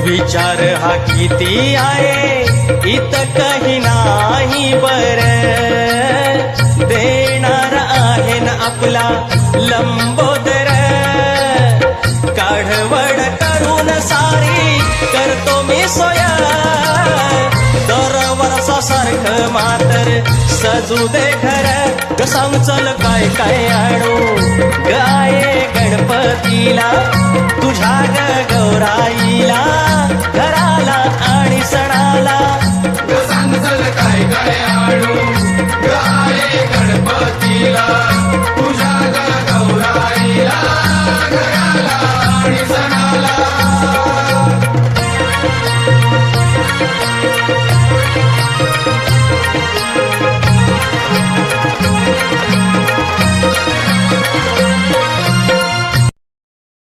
विचार हा किती आहे इत काही नाही बर, देणार आहे ना आपला लंबोदर. काढवड करून सारी करतो मी सोय, दर वर्षासारखं मातर सजू दे घर. ग सांग चल काय काय आणू गाये गणपतीला, तुझ्या ग गौराईला, घराला आणि सणाला. ग सांग चल काय काय आणू गाये गणपतीला, तुझ्या ग गौराईला, घराला आणि सणाला.